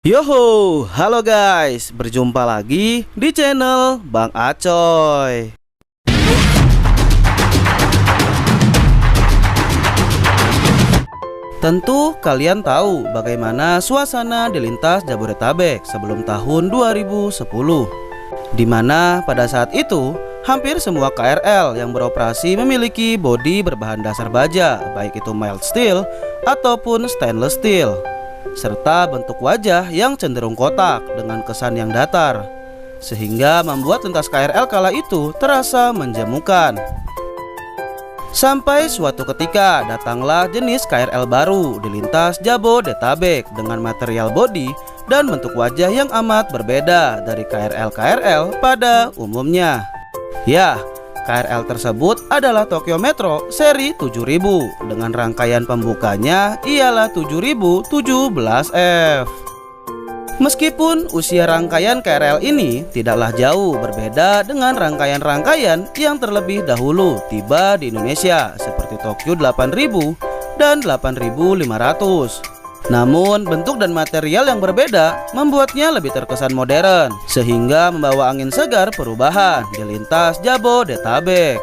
Yoho, halo guys, berjumpa lagi di channel Bang Acoy. Tentu kalian tahu bagaimana suasana di lintas Jabodetabek sebelum tahun 2010, di mana pada saat itu hampir semua KRL yang beroperasi memiliki bodi berbahan dasar baja, baik itu mild steel ataupun stainless steel, serta bentuk wajah yang cenderung kotak dengan kesan yang datar, sehingga membuat lintas KRL kala itu terasa menjemukan. Sampai suatu ketika datanglah jenis KRL baru di lintas Jabodetabek dengan material bodi dan bentuk wajah yang amat berbeda dari KRL-KRL pada umumnya. Ya, KRL tersebut adalah Tokyo Metro seri 7000 dengan rangkaian pembukanya ialah 7017F. Meskipun usia rangkaian KRL ini tidaklah jauh berbeda dengan rangkaian-rangkaian yang terlebih dahulu tiba di Indonesia seperti Tokyo 8000 dan 8500. Namun bentuk dan material yang berbeda membuatnya lebih terkesan modern, sehingga membawa angin segar perubahan di lintas Jabodetabek.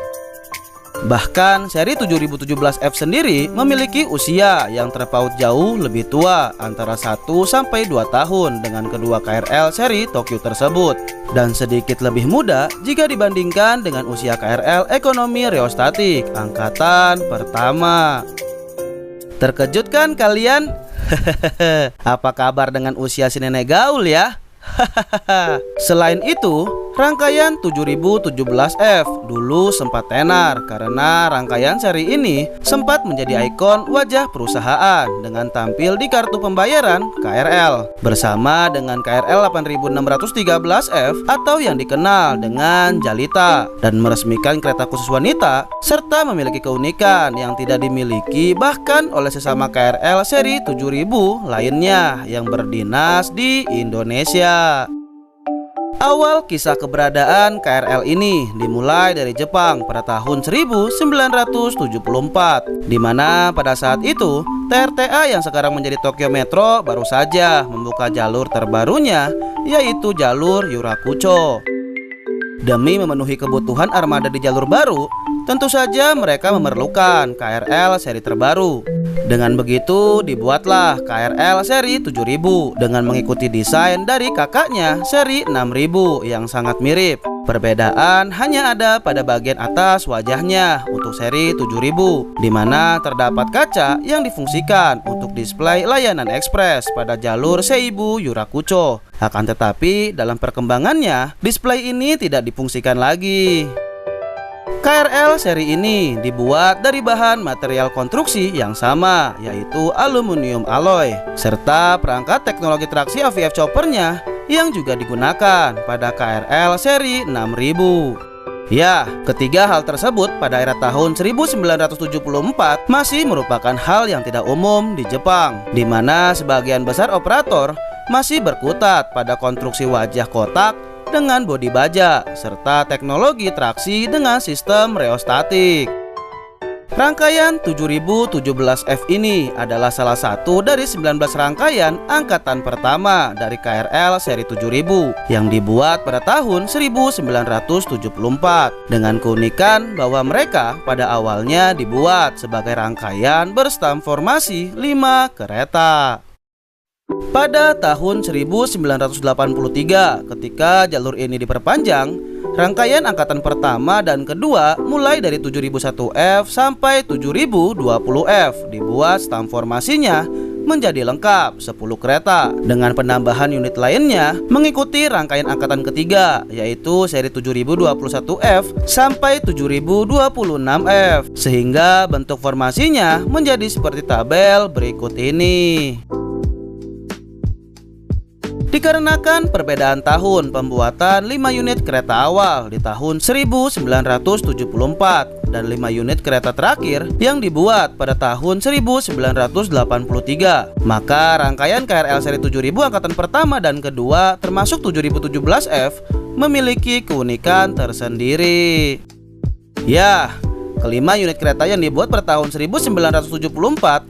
Bahkan seri 7017F sendiri memiliki usia yang terpaut jauh lebih tua, antara 1-2 tahun dengan kedua KRL seri Tokyo tersebut, dan sedikit lebih muda jika dibandingkan dengan usia KRL ekonomi reostatik angkatan pertama. Terkejut kan kalian? Apa kabar dengan usia si nenek gaul ya? Selain itu, rangkaian 7017F dulu sempat tenar karena rangkaian seri ini sempat menjadi ikon wajah perusahaan dengan tampil di kartu pembayaran KRL bersama dengan KRL 8613F atau yang dikenal dengan Jalita, dan meresmikan kereta khusus wanita serta memiliki keunikan yang tidak dimiliki bahkan oleh sesama KRL seri 7000 lainnya yang berdinas di Indonesia. Awal kisah keberadaan KRL ini dimulai dari Jepang pada tahun 1974, di mana pada saat itu TRTA yang sekarang menjadi Tokyo Metro baru saja membuka jalur terbarunya, yaitu jalur Yurakucho. Demi memenuhi kebutuhan armada di jalur baru, tentu saja mereka memerlukan KRL seri terbaru. Dengan begitu dibuatlah KRL seri 7000 dengan mengikuti desain dari kakaknya seri 6000 yang sangat mirip. Perbedaan hanya ada pada bagian atas wajahnya untuk seri 7000, di mana terdapat kaca yang difungsikan untuk display layanan ekspres pada jalur Seibu Yurakucho. Akan tetapi dalam perkembangannya, display ini tidak difungsikan lagi. KRL seri ini dibuat dari bahan material konstruksi yang sama, yaitu aluminium alloy, serta perangkat teknologi traksi AVF choppernya yang juga digunakan pada KRL seri 6000. Ya, ketiga hal tersebut pada era tahun 1974 masih merupakan hal yang tidak umum di Jepang, di mana sebagian besar operator masih berkutat pada konstruksi wajah kotak dengan bodi baja serta teknologi traksi dengan sistem reostatik. Rangkaian 7017F ini adalah salah satu dari 19 rangkaian angkatan pertama dari KRL seri 7000 yang dibuat pada tahun 1974, dengan keunikan bahwa mereka pada awalnya dibuat sebagai rangkaian berstam formasi 5 kereta. Pada tahun 1983, ketika jalur ini diperpanjang, rangkaian angkatan pertama dan kedua mulai dari 7001F sampai 7020F dibuat stam formasinya menjadi lengkap 10 kereta dengan penambahan unit lainnya mengikuti rangkaian angkatan ketiga, yaitu seri 7021F sampai 7026F, sehingga bentuk formasinya menjadi seperti tabel berikut ini. Dikarenakan perbedaan tahun pembuatan 5 unit kereta awal di tahun 1974 dan 5 unit kereta terakhir yang dibuat pada tahun 1983, maka rangkaian KRL seri 7000 angkatan pertama dan kedua termasuk 7017F memiliki keunikan tersendiri. Ya, Kelima unit kereta yang dibuat pada tahun 1974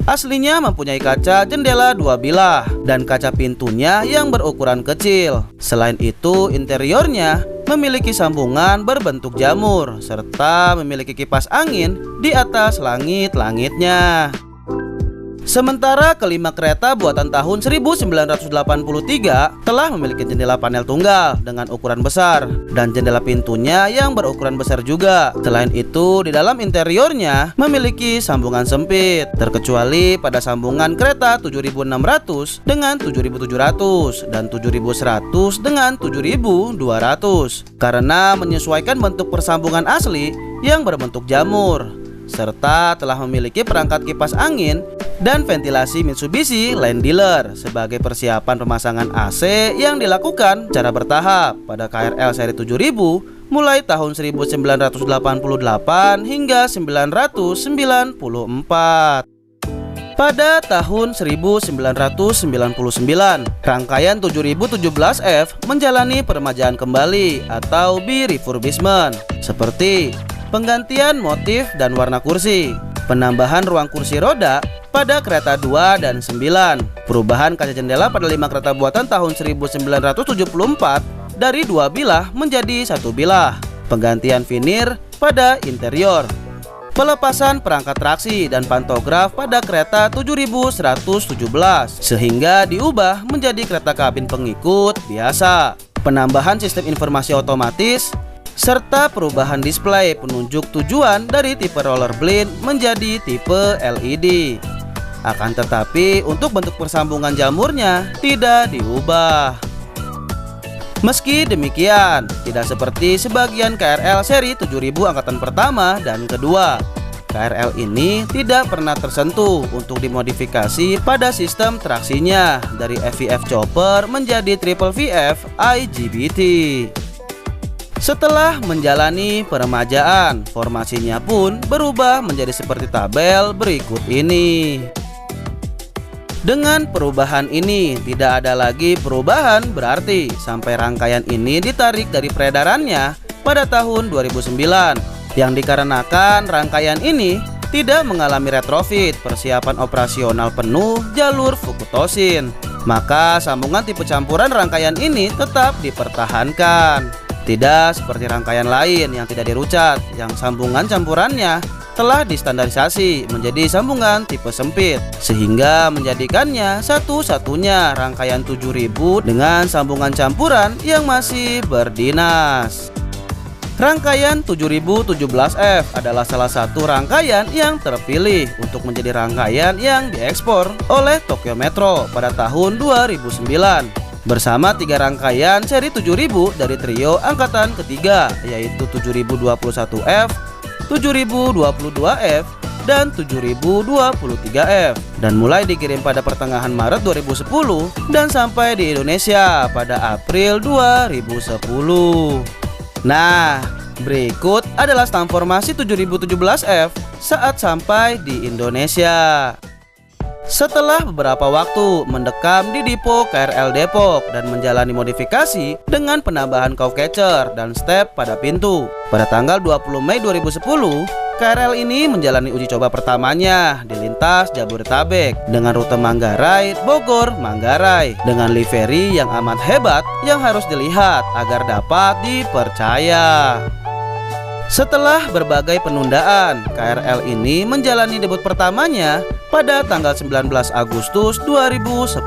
aslinya mempunyai kaca jendela 2 bilah dan kaca pintunya yang berukuran kecil. Selain itu, interiornya memiliki sambungan berbentuk jamur serta memiliki kipas angin di atas langit-langitnya. Sementara kelima kereta buatan tahun 1983 telah memiliki jendela panel tunggal dengan ukuran besar dan jendela pintunya yang berukuran besar juga. Selain itu, di dalam interiornya memiliki sambungan sempit, terkecuali pada sambungan kereta 7600 dengan 7700 dan 7100 dengan 7200 karena menyesuaikan bentuk persambungan asli yang berbentuk jamur, serta telah memiliki perangkat kipas angin dan ventilasi Mitsubishi Land Dealer sebagai persiapan pemasangan AC yang dilakukan secara bertahap pada KRL seri 7000 mulai tahun 1988 hingga 1994. Pada tahun 1999, rangkaian 7017F menjalani peremajaan kembali atau refurbishment seperti penggantian motif dan warna kursi, penambahan ruang kursi roda pada kereta 2 dan 9, perubahan kaca jendela pada 5 kereta buatan tahun 1974 dari 2 bilah menjadi 1 bilah, penggantian vinir pada interior, pelepasan perangkat traksi dan pantograf pada kereta 7117 sehingga diubah menjadi kereta kabin pengikut biasa, penambahan sistem informasi otomatis, serta perubahan display penunjuk tujuan dari tipe rollerblade menjadi tipe LED. Akan tetapi untuk bentuk persambungan jamurnya tidak diubah. Meski demikian, tidak seperti sebagian KRL seri 7000 angkatan pertama dan kedua, KRL ini tidak pernah tersentuh untuk dimodifikasi pada sistem traksinya dari FVF chopper menjadi triple VF IGBT. Setelah menjalani peremajaan, formasinya pun berubah menjadi seperti tabel berikut ini. Dengan perubahan ini, tidak ada lagi perubahan berarti sampai rangkaian ini ditarik dari peredarannya pada tahun 2009, yang dikarenakan rangkaian ini tidak mengalami retrofit persiapan operasional penuh jalur Fukutosin. Maka sambungan tipe campuran rangkaian ini tetap dipertahankan. Tidak seperti rangkaian lain yang tidak dirucat, yang sambungan campurannya telah distandarisasi menjadi sambungan tipe sempit, sehingga menjadikannya satu-satunya rangkaian 7000 dengan sambungan campuran yang masih berdinas. Rangkaian 7017F adalah salah satu rangkaian yang terpilih untuk menjadi rangkaian yang diekspor oleh Tokyo Metro pada tahun 2009 bersama 3 rangkaian seri 7000 dari trio angkatan ketiga, yaitu 7021F, 7022F, dan 7023F, dan mulai dikirim pada pertengahan Maret 2010 dan sampai di Indonesia pada April 2010. Nah, berikut adalah stamp formasi 7017F saat sampai di Indonesia. Setelah beberapa waktu mendekam di Depo KRL Depok dan menjalani modifikasi dengan penambahan cow catcher dan step pada pintu, pada tanggal 20 Mei 2010, KRL ini menjalani uji coba pertamanya di lintas Jabodetabek dengan rute Manggarai, Bogor, Manggarai dengan livery yang amat hebat yang harus dilihat agar dapat dipercaya. Setelah berbagai penundaan, KRL ini menjalani debut pertamanya pada tanggal 19 Agustus 2010.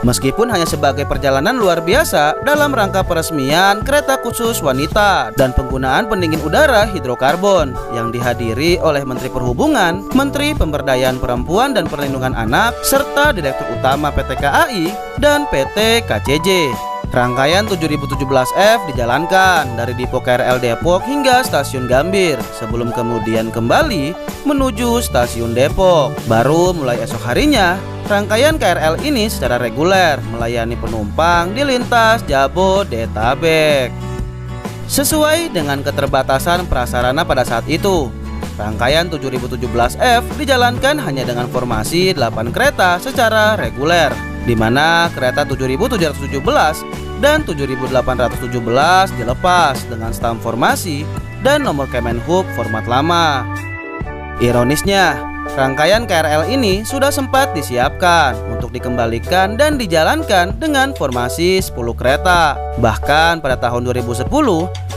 Meskipun hanya sebagai perjalanan luar biasa dalam rangka peresmian kereta khusus wanita dan penggunaan pendingin udara hidrokarbon yang dihadiri oleh Menteri Perhubungan, Menteri Pemberdayaan Perempuan dan Perlindungan Anak, serta Direktur Utama PT KAI dan PT KCJ. Rangkaian 7017F dijalankan dari Depo KRL Depok hingga Stasiun Gambir sebelum kemudian kembali menuju Stasiun Depok. Baru mulai esok harinya, rangkaian KRL ini secara reguler melayani penumpang di lintas Jabodetabek. Sesuai dengan keterbatasan prasarana pada saat itu, rangkaian 7017F dijalankan hanya dengan formasi 8 kereta secara reguler, di mana kereta 7717 dan 7817 dilepas dengan stamp formasi dan nomor Kemenhub format lama. Ironisnya, rangkaian KRL ini sudah sempat disiapkan untuk dikembalikan dan dijalankan dengan formasi 10 kereta. Bahkan pada tahun 2010,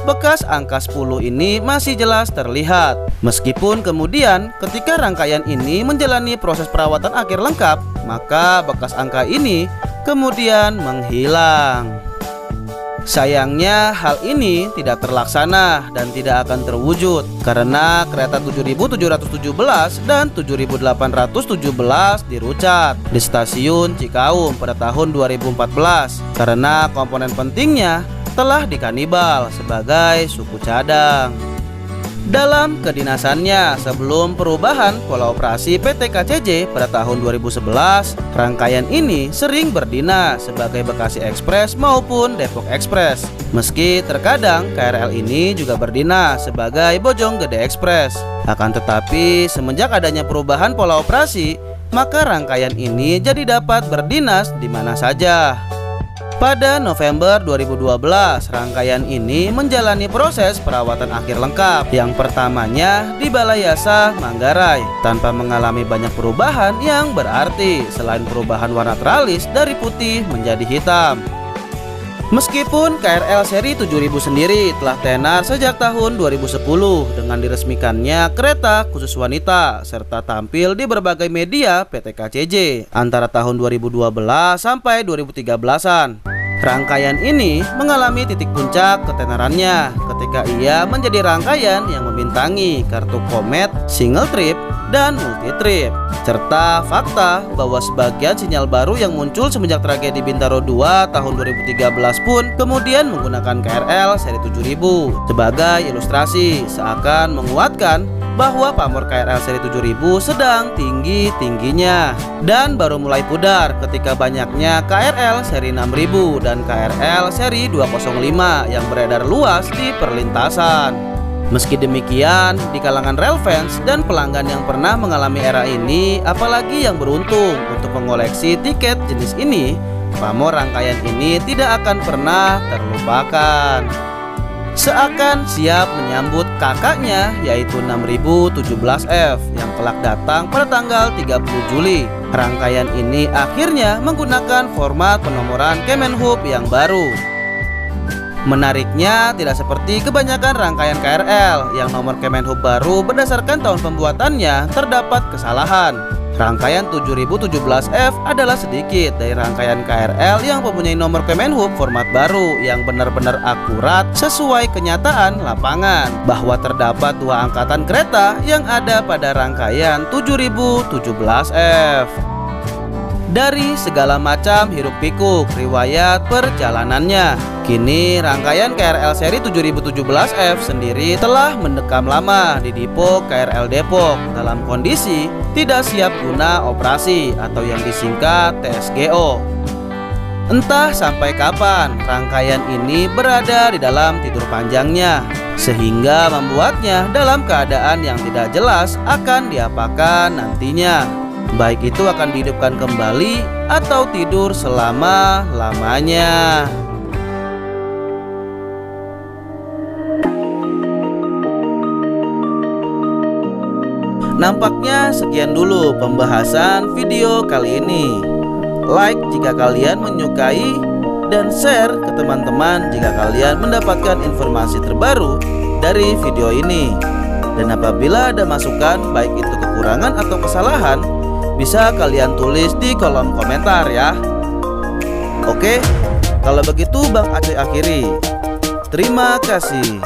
bekas angka 10 ini masih jelas terlihat. Meskipun kemudian ketika rangkaian ini menjalani proses perawatan akhir lengkap, maka bekas angka ini kemudian menghilang. Sayangnya hal ini tidak terlaksana dan tidak akan terwujud karena kereta 7717 dan 7817 dirucat di stasiun Cikaum pada tahun 2014 karena komponen pentingnya telah dikanibal sebagai suku cadang. Dalam kedinasannya sebelum perubahan pola operasi PT KCJ pada tahun 2011, rangkaian ini sering berdinas sebagai Bekasi Express maupun Depok Express. Meski terkadang KRL ini juga berdinas sebagai Bojonggede Express. Akan tetapi semenjak adanya perubahan pola operasi, maka rangkaian ini jadi dapat berdinas di mana saja. Pada November 2012, rangkaian ini menjalani proses perawatan akhir lengkap. Yang pertamanya di Balai Yasa Manggarai, tanpa mengalami banyak perubahan yang berarti selain perubahan warna tralis dari putih menjadi hitam. Meskipun KRL seri 7000 sendiri telah tenar sejak tahun 2010 dengan diresmikannya kereta khusus wanita serta tampil di berbagai media PT KCJ antara tahun 2012 sampai 2013-an. Rangkaian ini mengalami titik puncak ketenarannya ketika ia menjadi rangkaian yang membintangi kartu Komet, Single Trip, dan Multi Trip. Serta fakta bahwa sebagian sinyal baru yang muncul semenjak tragedi Bintaro 2 tahun 2013 pun kemudian menggunakan KRL seri 7000 sebagai ilustrasi, seakan menguatkan bahwa pamor KRL seri 7000 sedang tinggi-tingginya dan baru mulai pudar ketika banyaknya KRL seri 6000 dan KRL seri 205 yang beredar luas di perlintasan. Meski demikian, di kalangan rail fans dan pelanggan yang pernah mengalami era ini, apalagi yang beruntung untuk mengoleksi tiket jenis ini, pamor rangkaian ini tidak akan pernah terlupakan. Seakan siap menyambut kakaknya yaitu 6017F yang kelak datang pada tanggal 30 Juli. Rangkaian ini akhirnya menggunakan format penomoran Kemenhub yang baru. Menariknya, tidak seperti kebanyakan rangkaian KRL yang nomor Kemenhub baru berdasarkan tahun pembuatannya terdapat kesalahan. Rangkaian 7017F adalah sedikit dari rangkaian KRL yang mempunyai nomor Kemenhub format baru yang benar-benar akurat sesuai kenyataan lapangan, bahwa terdapat dua angkatan kereta yang ada pada rangkaian 7017F. Dari segala macam hiruk-pikuk riwayat perjalanannya, kini rangkaian KRL seri 7017F sendiri telah mendekam lama di Dipo KRL Depok dalam kondisi tidak siap guna operasi atau yang disingkat TSGO. Entah sampai kapan rangkaian ini berada di dalam tidur panjangnya, sehingga membuatnya dalam keadaan yang tidak jelas akan diapakan nantinya. Baik itu akan dihidupkan kembali atau tidur selama-lamanya. Nampaknya sekian dulu pembahasan video kali ini. Like jika kalian menyukai dan share ke teman-teman jika kalian mendapatkan informasi terbaru dari video ini. Dan apabila ada masukan baik itu kekurangan atau kesalahan, bisa kalian tulis di kolom komentar ya. Oke, kalau begitu Bang Acoy akhiri. Terima kasih.